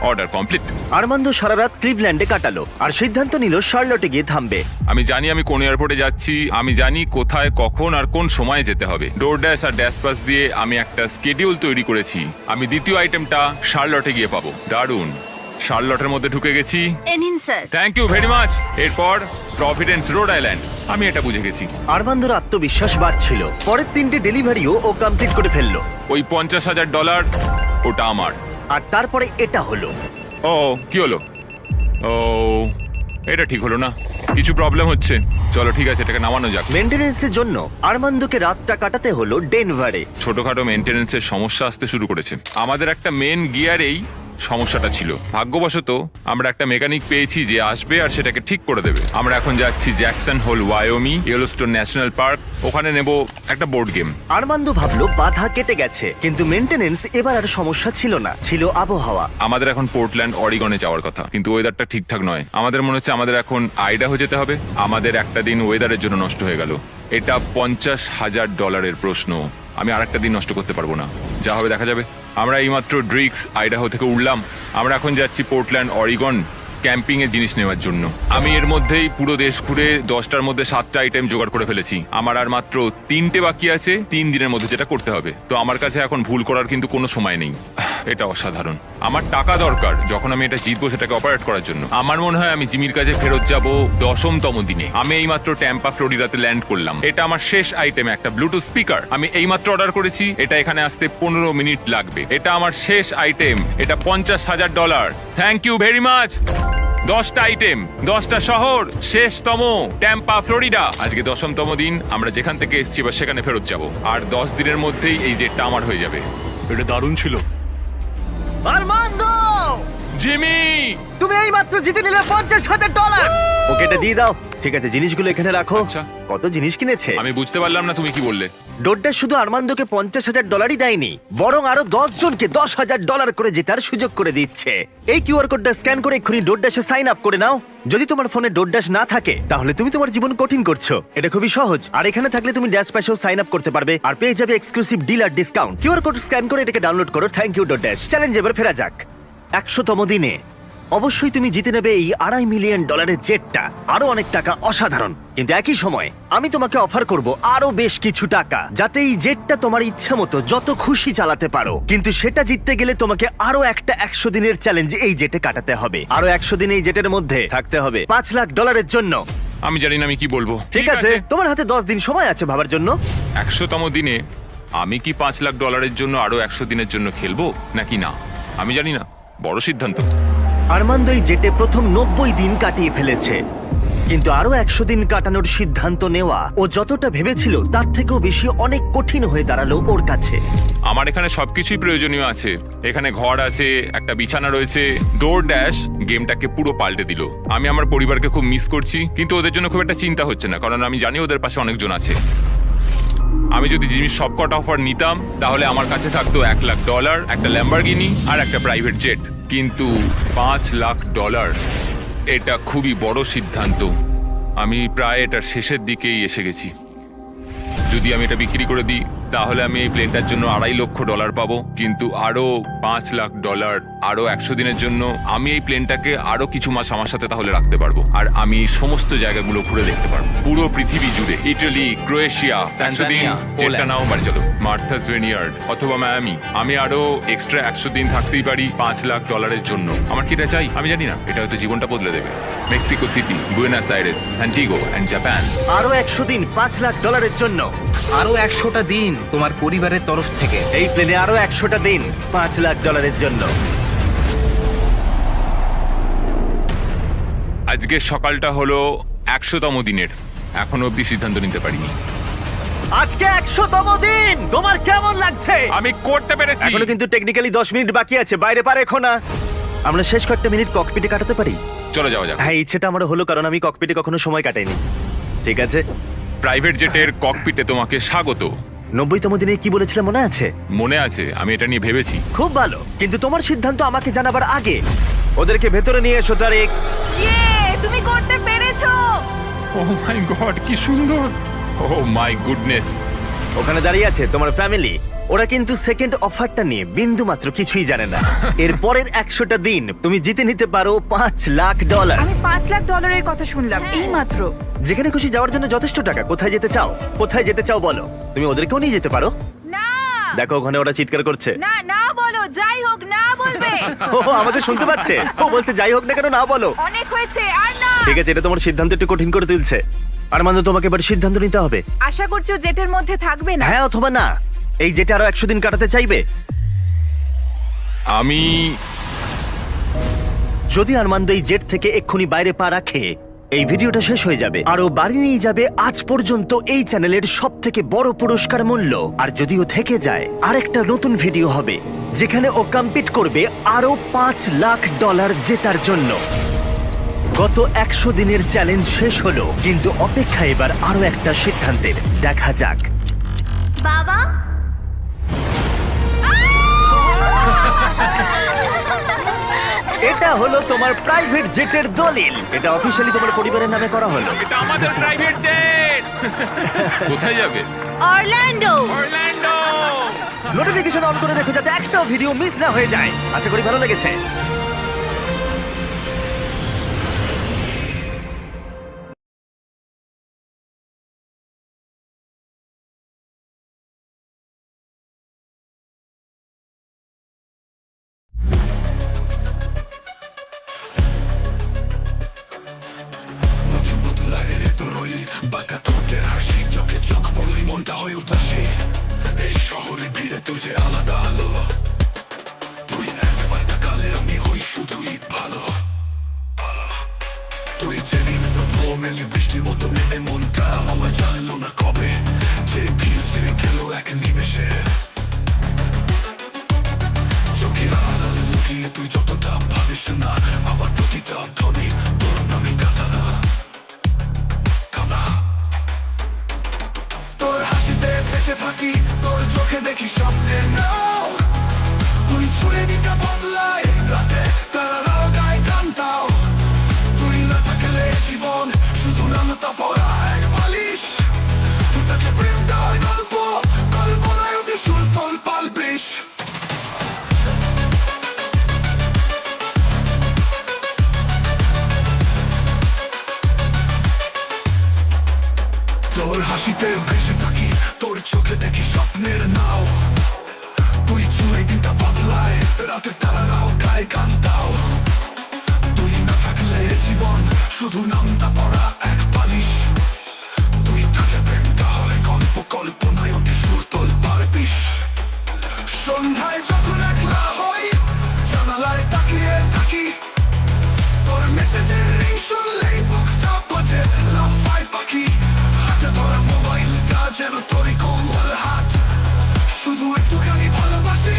Order complete. Armand সারা রাত ক্লিভল্যান্ডে কাটালো আর সিদ্ধান্ত নিল শার্লটে গিয়ে থামবে। আমি জানি আমি কোন এয়ারপোর্টে যাচ্ছি, আমি জানি কোথায়, কখন আর কোন সময়ে যেতে হবে। ডোরড্যাশ আর ড্যাশ পাস দিয়ে আমি একটা স্কেডিউল তৈরি করেছি। আমি দ্বিতীয় আইটেমটা শার্লটে গিয়ে পাবো। দারুণ, শার্লটের মধ্যে ঢুকে গেছি। নিন sir. Thank you very much. এরপর প্রভিডেন্স, রোড আইল্যান্ড। আমি এটা বুঝে গেছি। আরমান্দর আত্মবিশ্বাস বাড়ছিল। পরের 3টে ডেলিভারিও ও কমপ্লিট করে ফেললো। ওই $৫০,০০০, ওটা আমার। আর তারপরে এটা হলো। ও, কি হলো? ও, এটা ঠিক হলো না, কিছু প্রবলেম হচ্ছে। চলো ঠিক আছে, এটাকে নামানো যাক। মেইনটেনেন্সের জন্য আরমান্দকে রাতটা কাটাতে হলো ডেনভারে। ছোটখাটো মেনটেনেন্সের সমস্যা আসতে শুরু করেছে। আমাদের একটা মেন গিয়ারেই সমস্যাটা ছিল। ভাগ্যবশত আমরা একটা মেকানিক পেয়েছি যে আসবে আর সেটাকে ঠিক করে দেবে। আমরা এখন যাচ্ছি Jackson Hole, Wyoming, Yellowstone National Park. ওখানে নেব একটা বোর্ড গেম। আরমান্দ ভাবলো বাধা কেটে গেছে, কিন্তু মেইনটেনেন্স এবার আর সমস্যা ছিল না, ছিল আবহাওয়া। আমাদের এখন পোর্টল্যান্ড, অরিগনে যাওয়ার কথা, কিন্তু ওয়েদারটা ঠিকঠাক নয়। আমাদের মনে হচ্ছে আমাদের এখন আইডাহো যেতে হবে। আমাদের একটা দিন ওয়েদারের জন্য নষ্ট হয়ে গেল। এটা $৫০,০০০ প্রশ্ন। আমি আরেকটা দিন নষ্ট করতে পারবো না। যা হবে দেখা যাবে। আমরা এইমাত্র ড্রিক্স, আইডাহো থেকে উঠলাম। আমরা এখন যাচ্ছি পোর্টল্যান্ড, অরিগন, ক্যাম্পিং এর জিনিস নেওয়ার জন্য। আমি এর মধ্যেই পুরো দেশ ঘুরে 10টার মধ্যে 7টা আইটেম জোগাড় করে ফেলেছি। আমার আর মাত্র 3টে বাকি আছে 3 দিনের মধ্যে যেটা করতে হবে। তো আমার কাছে এখন ভুল করার কিন্তু কোনো সময় নেই। এটা অসাধারণ। আমার টাকা দরকার যখন আমি এটা জিতবো সেটাকে অপারেট করার জন্য। আমার মনে হয় আমি জিমির কাছে ফেরত যাব 10তম দিনে। আমি এইমাত্র ট্যাম্পা, ফ্লোরিডাতে ল্যান্ড করলাম। এটা আমার শেষ আইটেম, একটা ব্লুটুথ স্পিকার। আমি এইমাত্র অর্ডার করেছি, এটা এখানে আসতে 15 মিনিট লাগবে। এটা আমার শেষ আইটেম, এটা $৫০,০০০। Thank you very much. 10টা আইটেম, 10টা শহর, শেষতম ট্যাম্পা, ফ্লোরিডা। আজকে 10তম দিন। আমরা যেখান থেকে এসেছি এবার সেখানে ফেরত যাব। আর 10 দিনের মধ্যেই এই জেটটা আমার হয়ে যাবে। এটা দারুণ ছিল। আরমান্দ, জিমি, তুমি এইমাত্র জিতে নিলে $৫০,০০০। ওকে এটা দিয়ে দাও। ঠিক আছে, জিনিসগুলো এখানে রাখো। আচ্ছা। কত জিনিস কিনেছে। আমি বুঝতে পারলাম না তুমি কি বললে। ডোড্যাশ শুধু আরমান্দকে $৫০,০০০ দেয়নি, বরং আরো 10 জনকে $10,০০০ করে জেতার সুযোগ করে দিচ্ছে। এই কিউআর কোডটা স্ক্যান করে এক্ষুনি ডোড্যাশে সাইন আপ করে নাও। যদি তোমার ফোনে ডোড্যাশ না থাকে তাহলে তুমি তোমার জীবন কঠিন করছো। এটা খুবই সহজ। আর এখানে থাকলে তুমি ড্যাশ প্যাশেও সাইন আপ করতে পারবে আর পেয়ে যাবে exclusive dealer discount. QR code scan করে এটাকে ডাউনলোড করো। Thank you ডোড্যাশ। চ্যালেঞ্জ এবার ফেরা যাক। 100তম দিনে অবশ্যই তুমি জিতে নেবে এই $২.৫ মিলিয়ন জেটটা। আরো অনেক টাকা, অসাধারণ। কিন্তু একই সময় আমি তোমাকে অফার করব আরো বেশ কিছু টাকা, যাতে এই জেটটা তোমার ইচ্ছা মতো যত খুশি চালাতে পারো। কিন্তু সেটা জিততে গেলে তোমাকে আরো একটা 100 দিনের চ্যালেঞ্জ এই জেটে কাটাতে হবে। আরো 100 দিন এই জেটের মধ্যে থাকতে হবে $5,00,000 জন্য। আমি জানি না আমি কি বলবো। ঠিক আছে, তোমার হাতে 10 দিন সময় আছে ভাবার জন্য। 100তম দিনে আমি কি $5 লাখ জন্য আরো 100 দিনের জন্য খেলবো নাকি না আমি জানি না, বড় সিদ্ধান্ত। আরমান্দ এই জেটে প্রথম 90 দিন কাটিয়ে ফেলেছে, কিন্তু আরো 100 দিন কাটানোর সিদ্ধান্ত নেওয়া ও যতটা ভেবেছিল তার থেকেও বেশি অনেক কঠিন হয়ে দাঁড়ালো ওর কাছে। আমার এখানে সবকিছুই প্রয়োজনীয় আছে। এখানে ঘর আছে, একটা বিছানা রয়েছে। ডোর ড্যাশ গেমটাকে পুরো পাল্টে দিল। আমি আমার পরিবারকে খুব মিস করছি, কিন্তু ওদের জন্য খুব একটা চিন্তা হচ্ছে না, কারণ আমি জানি ওদের পাশে অনেকজন আছে। আমি যদি জিমির সবকটা অফার নিতাম তাহলে আমার কাছে থাকতো $1 লাখ, একটা ল্যাম্বরগিনি আর একটা প্রাইভেট জেট। কিন্তু $5 লাখ, এটা খুবই বড় সিদ্ধান্ত। আমি প্রায় এটার শেষের দিকেই এসে গেছি। যদি আমি এটা বিক্রি করে দিই তাহলে আমি এই প্লেনটার জন্য $2.5 লক্ষ পাবো, কিন্তু আরো $5 লাখ, আরো 100 দিনের জন্য আমি এই প্লেনটাকে আরো কিছু মাস আমার সাথে তাহলে রাখতে পারবো। আর আমি এই সমস্ত জায়গাগুলো ঘুরে দেখতে পারবো, পুরো পৃথিবী জুড়ে। ইটালি, ক্রোয়েশিয়া, 100 দিন, জেটটা নাও বাড়ি চলো, মার্থাস ভিনিয়ার্ড অথবা মায়ামি। আমি আরো এক্সট্রা 100 দিন থাকতেই পারি $5 লাখ জন্য। আমার কি এটা চাই আমি জানি না, এটা হয়তো জীবনটা বদলে দেবে। Mexico City, Buenos Aires, Antigua and Japan. আরো 100 দিন $5 লাখ জন্য। আরো 100টা দিন তোমার পরিবারের তরফ থেকে। এই প্লেনে আরো 100টা দিন $5 লাখ জন্য। আজকের সকালটা হলো 100তম দিনের, এখনো অব্দি সিদ্ধান্ত নিতে পারিনি। আজকে 100তম দিন, তোমার কেমন লাগছে? আমি করতে পেরেছি। এখনো কিন্তু টেকনিক্যালি 10 মিনিট বাকি আছে, বাইরে পার এখন না। আমরা শেষ কয়েকটা মিনিট ককপিটে কাটাতে পারি? চলো যাওয়া যাক। হ্যাঁ, ইচ্ছেটা আমার হলো, কারণ আমি ককপিটে কখনো সময় কাটাইনি। ঠিক আছে, প্রাইভেট জেটের ককপিটে তোমাকে স্বাগত। 90তম দিনে কি বলেছিলাম মনে আছে? মনে আছে, আমি এটা নিয়ে ভেবেছি। খুব ভালো, কিন্তু তোমার সিদ্ধান্ত আমাকে জানাবার আগে ওদেরকে ভেতরে নিয়ে এসো। তারিক, তুমি করতে পেরেছো। ও মাই গড, কি সুন্দর! ও মাই গুডনেস! ওখানে দাঁড়িয়ে আছে তোমার ফ্যামিলি। ওরা কিন্তু সেকেন্ড অফারটা নিয়ে বিন্দু মাত্র কিছুই জানে না। এর পরের 100টা দিন তুমি জিতে নিতে পারো $5 লাখ। আমি $5 লাখ কথা শুনলাম এই মাত্র। যেখানে খুশি যাওয়ার জন্য যথেষ্ট টাকা। কোথায় যেতে চাও? কোথায় যেতে চাও বলো, তুমি ওদেরকেও নিয়ে যেতে পারো। না দেখো ওখানে ওরা চিৎকার করছে। না না বলো, যাই হোক না বলবে। ও আমাদের শুনতে পাচ্ছে। ও বলছে যাই হোক না কেন না বলো। অনেক হয়েছে আর না। ঠিক আছে, এটা তোমার সিদ্ধান্ত একটু কঠিন করে তুলছে। আরমান্দ, তোমাকে এবার সিদ্ধান্ত নিতে হবে। আশা করছো জেটের মধ্যে থাকবে না? হ্যাঁ অথবা না। এই যেটা আরো 100 দিন কাটাতে চাইবে। আমি যদি আরমান্দ এই জেট থেকে এক্ষুনি বাইরে পা রাখে, এই ভিডিওটা শেষ হয়ে যাবে আর ও বাড়ি নিয়ে যাবে আজ পর্যন্ত এই চ্যানেলের সবথেকে বড় পুরস্কার মূল্য। আর যদিও থেকে যায়, আরেকটা নতুন ভিডিও হবে যেখানে ও কম্পিট করবে আরো $5 লাখ জেতার জন্য। গত 100 দিনের চ্যালেঞ্জ শেষ হলো, কিন্তু অপেক্ষা এবার আরো একটা সিদ্ধান্তের। দেখা যাক। বাবা এটা হলো তোমার প্রাইভেট জেটের দলিল। এটা অফিশিয়ালি তোমার পরিবারের নামে করা হলো। এটা আমাদের প্রাইভেট জেট। কোথায় যাবে? অরল্যান্ডো। অরল্যান্ডো। নোটিফিকেশন অন করে রেখো যাতে একটাও ভিডিও মিস না হয়ে যায়। আশা করি ভালো লেগেছে। বাঁকা ঠোঁটের হাসি, চোখে চোখ পড়লেই মনটা হয়ে উদাসী। এই শহরে ভিড়ে তুঝে আলাদা আলো। তুই একবার তাকালে আমি হই শুধুই ভালো। তুই যে নিমিত মেলে বৃষ্টির মতো নেমে মনটা আমার জানলো না কবে যে ভিড় ছেড়ে গেল এক নিমেষে। চোখের আড়ালে লুকিয়ে তুই যতটা ভাবিস না, আমার প্রতিটা ধ্বনি তোর নামে কাটা না। তোর হাসিতে ভেসে থাকি, তোর চোখে দেখি স্বপ্নের নাও। তুই ছুঁড়ে দিটা বদলায় রাতে, তারারাও গায়ে গানটাও। তুই না থাকলে জীবন শুধু নামতা পড়া এক বালিশ। তুই তাকে প্রেম দেওয়ার গল্প, কল্পনায় ওদের সুর তোল পালবিশ। তোর হাসিতে ভেসে থাকি, তোর চোখে দেখি স্বপ্নের নাও। তুই ছুঁড়ে দিনটা বদলায় রাতে, তারারাও গায়ে গান দাও। তুই না থাকলে জীবন শুধু নামটা পড়া এক বালিশ। তুই থাকলে প্রেম তাহলে গল্প, কল্পনায় ওঠে সুর তোল পারবিশ। মেসেজের রিং শুনলেই বুকটা বাজে, লাফায় পাখি, হাতে ধরা মোবাইলটা যেন তোরই কোমল হাত। শুধু একটুখানি ভালোবাসি,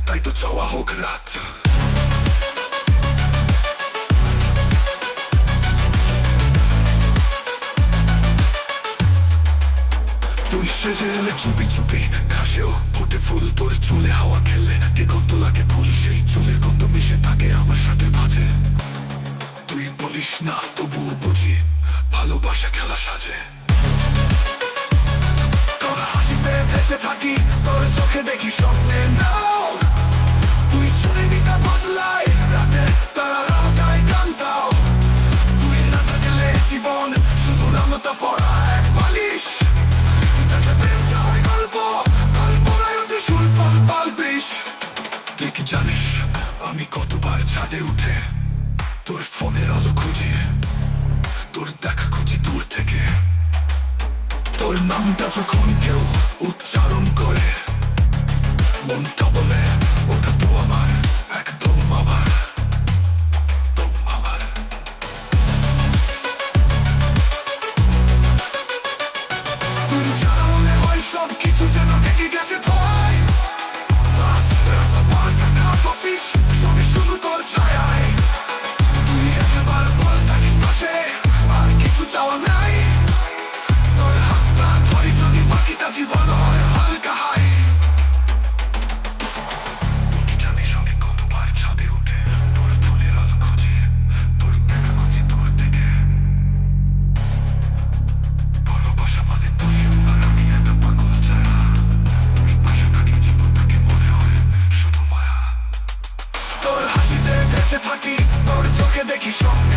তাই তো চাওয়া হোক রাত। তুই সেজে এলে চুপি চুপি, ঘাসেও ফোটে ফুল তোর চুলে, হাওয়া খেলে দিগন্ত লাগে ফুল, সেই চুলের গন্ধ মিশে থাকে আমার সাথে বাজে। তুই বলিস না তবুও বুঝি, ভালোবাসা খেলা সাজে। তোর হাসিতে ভেসে থাকি, তোর চোখে দেখি স্বপ্নে নাও। তুই চুরি দিতে বদলাই, রাতে তারারাও গায়ে গান দাও। তুই না থাকলে জীবন শুধু নামতা পড়া এক বালিশ। তুই কি জানিস আমি কতবার ছাদে উঠে তোর ফোনের আলো খুঁজি, তোর দেখা খুঁজি দূর থেকে। তোর নামটা যখন কেউ উচ্চারণ করে, মনটা বলে ওটা তো আমার, একদম আমার, একদম আমার। তুই ছাড়া মনে হয় সব কিছু যেন ঢেকে গেছে ধোঁয়ায়। শুধু তোর ছায়ায় তুই একবার বল থাকিস পাশে, আর কিছু চাওয়া নাই। তোর হাতটা ধরি যদি বাকিটা জীবন হয় হালকা হাই। জানিস আমি কতবার ছাদে উঠে তোর ফুলের আলো খুঁজি, তোর দেখা খুঁজি দূর থেকে। ভালোবাসা মানে তুই আর আমি একটা পাগল ছায়া, তোর পাশে থাকি জীবনটাকে মনে হয় শুধু মায়া। তোর হাসিতে ভেসে থাকি, তোর চোখে দেখি স্বপ্নে